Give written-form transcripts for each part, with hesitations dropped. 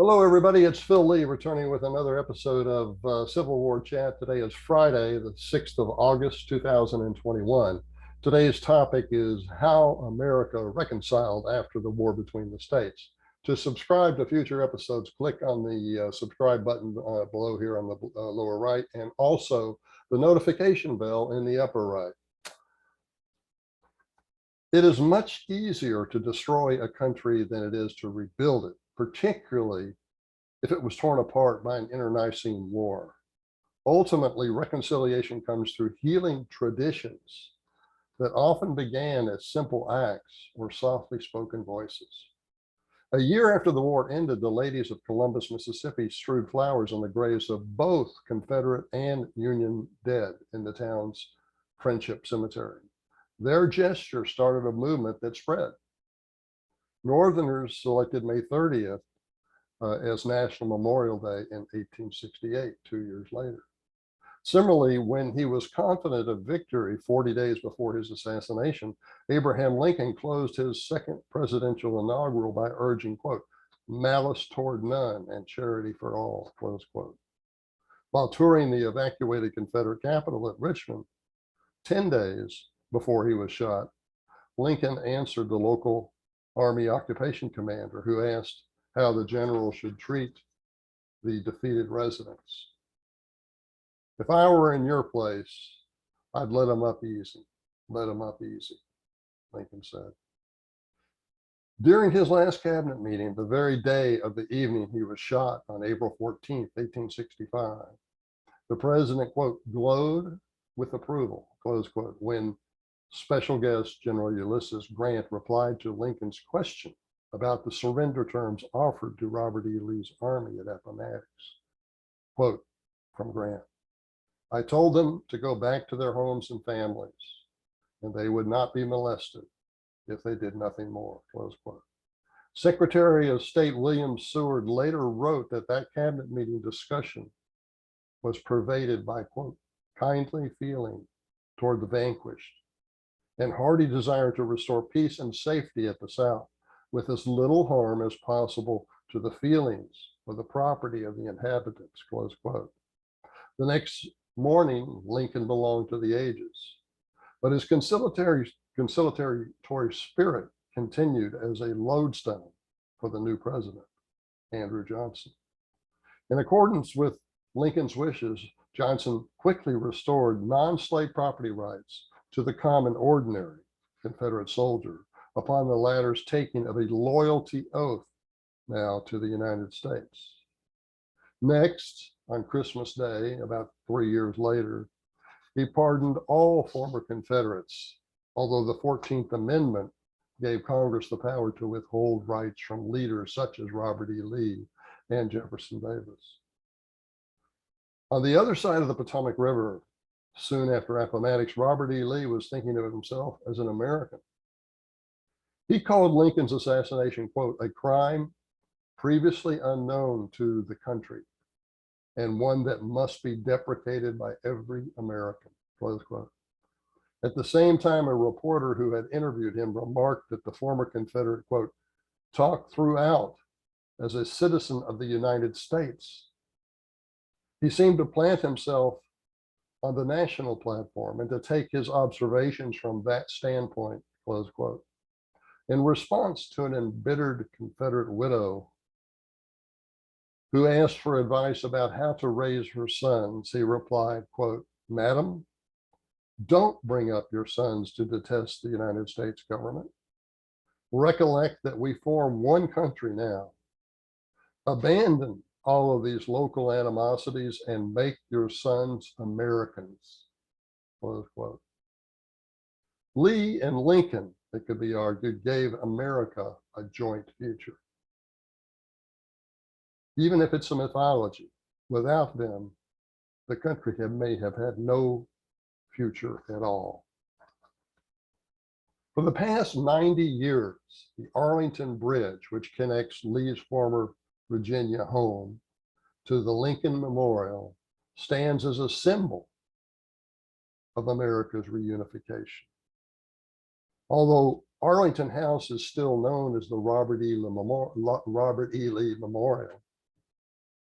Hello, everybody. It's Phil Lee returning with another episode of Civil War Chat. Today is Friday, the 6th of August, 2021. Today's topic is how America reconciled after the war between the states. To subscribe to future episodes, click on the subscribe button below here on the lower right, and also the notification bell in the upper right. It is much easier to destroy a country than it is to rebuild it, particularly if it was torn apart by an internecine war. Ultimately, reconciliation comes through healing traditions that often began as simple acts or softly spoken voices. A year after the war ended, the ladies of Columbus, Mississippi strewed flowers on the graves of both Confederate and Union dead in the town's Friendship Cemetery. Their gesture started a movement that spread. Northerners selected May 30th as National Memorial Day in 1868, 2 years later. Similarly, when he was confident of victory 40 days before his assassination, Abraham Lincoln closed his second presidential inaugural by urging, quote, malice toward none and charity for all, close quote. While touring the evacuated Confederate capital at Richmond, 10 days before he was shot, Lincoln answered the local Army occupation commander who asked how the general should treat the defeated residents. If I were in your place, I'd let them up easy. Let them up easy, Lincoln said. During his last cabinet meeting, the very day of the evening he was shot on April 14th, 1865, the president, quote, glowed with approval, close quote, when special guest General Ulysses Grant replied to Lincoln's question about the surrender terms offered to Robert E. Lee's army at Appomattox. Quote from Grant, I told them to go back to their homes and families, and they would not be molested if they did nothing more, close quote. Secretary of State William Seward later wrote that that cabinet meeting discussion was pervaded by, quote, kindly feeling toward the vanquished and hearty desire to restore peace and safety at the South with as little harm as possible to the feelings or the property of the inhabitants, close quote. The next morning, Lincoln belonged to the ages, but his conciliatory spirit continued as a lodestone for the new president, Andrew Johnson. In accordance with Lincoln's wishes, Johnson quickly restored non-slave property rights to the common ordinary Confederate soldier upon the latter's taking of a loyalty oath now to the United States. Next, on Christmas Day, about 3 years later, he pardoned all former Confederates, although the 14th Amendment gave Congress the power to withhold rights from leaders such as Robert E. Lee and Jefferson Davis. On the other side of the Potomac River, soon after Appomattox, Robert E. Lee was thinking of himself as an American. He called Lincoln's assassination, quote, a crime previously unknown to the country and one that must be deprecated by every American, close quote. At the same time, a reporter who had interviewed him remarked that the former Confederate, quote, talked throughout as a citizen of the United States. He seemed to plant himself on the national platform and to take his observations from that standpoint, close quote. In response to an embittered Confederate widow who asked for advice about how to raise her sons, he replied, quote, Madam, don't bring up your sons to detest the United States government. Recollect that we form one country now. Abandon all of these local animosities and make your sons Americans, close quote. Lee and Lincoln, it could be argued, gave America a joint future. Even if it's a mythology, without them, the country may have had no future at all. For the past 90 years, the Arlington Bridge, which connects Lee's former Virginia home to the Lincoln Memorial, stands as a symbol of America's reunification. Although Arlington House is still known as the Robert E. Lee Memorial,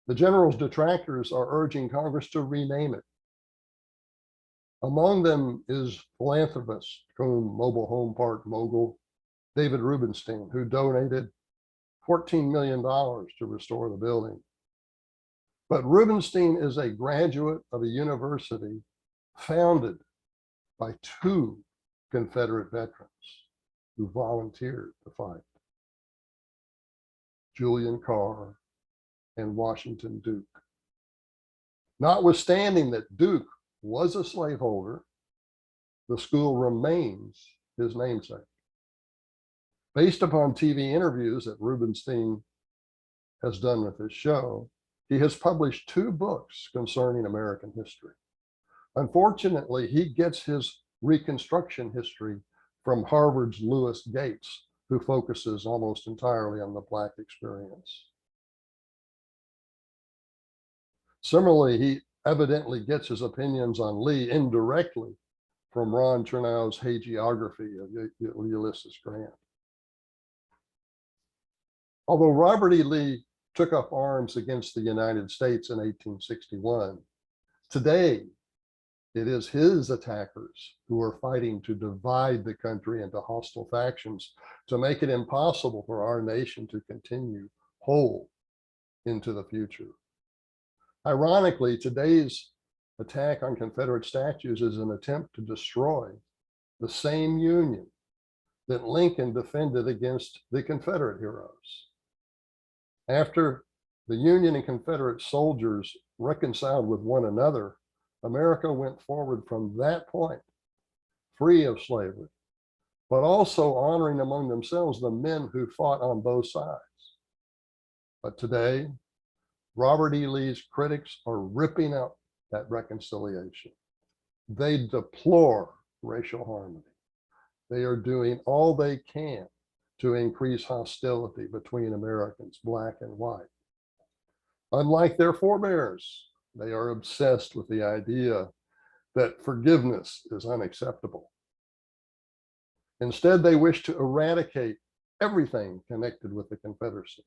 The general's detractors are urging Congress to rename it. Among them is philanthropist, mobile home park mogul David Rubenstein, who donated $14 million to restore the building. But Rubenstein is a graduate of a university founded by two Confederate veterans who volunteered to fight, Julian Carr and Washington Duke. Notwithstanding that Duke was a slaveholder, the school remains his namesake. Based upon TV interviews that Rubenstein has done with his show, he has published 2 books concerning American history. Unfortunately, he gets his Reconstruction history from Harvard's Lewis Gates, who focuses almost entirely on the Black experience. Similarly, he evidently gets his opinions on Lee indirectly from Ron Chernow's hagiography of Ulysses Grant. Although Robert E. Lee took up arms against the United States in 1861, today it is his attackers who are fighting to divide the country into hostile factions to make it impossible for our nation to continue whole into the future. Ironically, today's attack on Confederate statues is an attempt to destroy the same Union that Lincoln defended against the Confederate heroes. After the Union and Confederate soldiers reconciled with one another, America went forward from that point, free of slavery, but also honoring among themselves the men who fought on both sides. But today, Robert E. Lee's critics are ripping up that reconciliation. They deplore racial harmony. They are doing all they can to increase hostility between Americans, Black and white. Unlike their forebears, they are obsessed with the idea that forgiveness is unacceptable. Instead, they wish to eradicate everything connected with the Confederacy.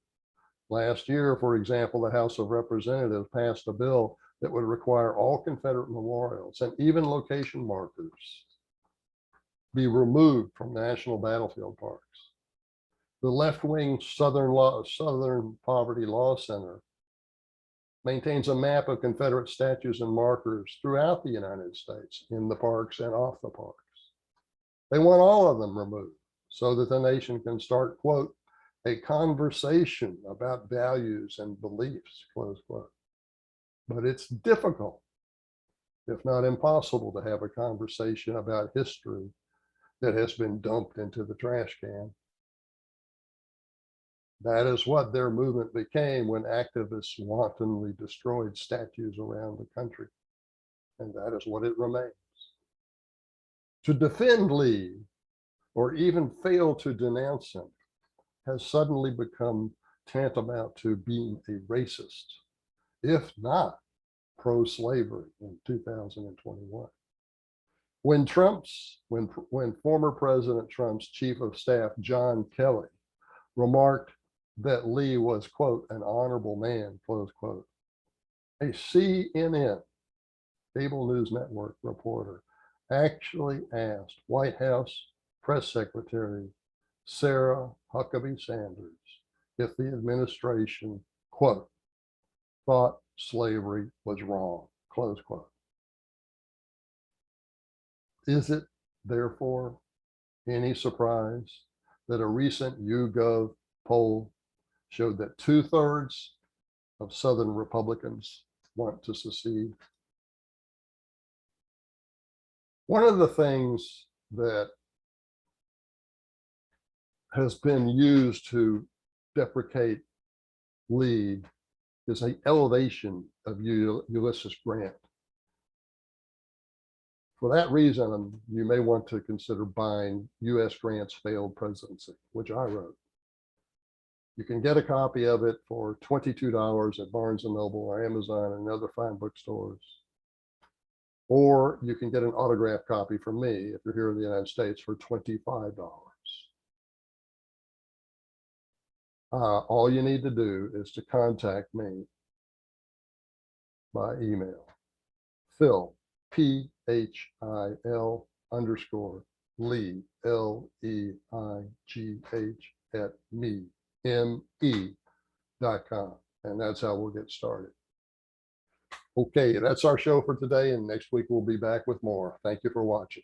Last year, for example, the House of Representatives passed a bill that would require all Confederate memorials and even location markers be removed from national battlefield parks. The left-wing Southern Poverty Law Center maintains a map of Confederate statues and markers throughout the United States, in the parks and off the parks. They want all of them removed so that the nation can start, quote, a conversation about values and beliefs, close quote. But it's difficult, if not impossible, to have a conversation about history that has been dumped into the trash can. That is what their movement became when activists wantonly destroyed statues around the country. And that is what it remains. To defend Lee, or even fail to denounce him, has suddenly become tantamount to being a racist, if not pro-slavery in 2021. When former President Trump's chief of staff, John Kelly, remarked that Lee was, quote, an honorable man, close quote, a CNN, cable news network reporter, actually asked White House Press Secretary Sarah Huckabee Sanders if the administration, quote, thought slavery was wrong, close quote. Is it, therefore, any surprise that a recent YouGov poll showed that 2/3 of Southern Republicans want to secede? One of the things that has been used to deprecate Lee is an elevation of Ulysses Grant. For that reason, you may want to consider buying U.S. Grant's Failed Presidency, which I wrote. You can get a copy of it for $22 at Barnes & Noble or Amazon and other fine bookstores. Or you can get an autographed copy from me if you're here in the United States for $25. All you need to do is to contact me by email. Phil, PHIL _ Leigh, LEIGH at me.com. And that's how we'll get started. Okay, that's our show for today. And next week we'll be back with more. Thank you for watching.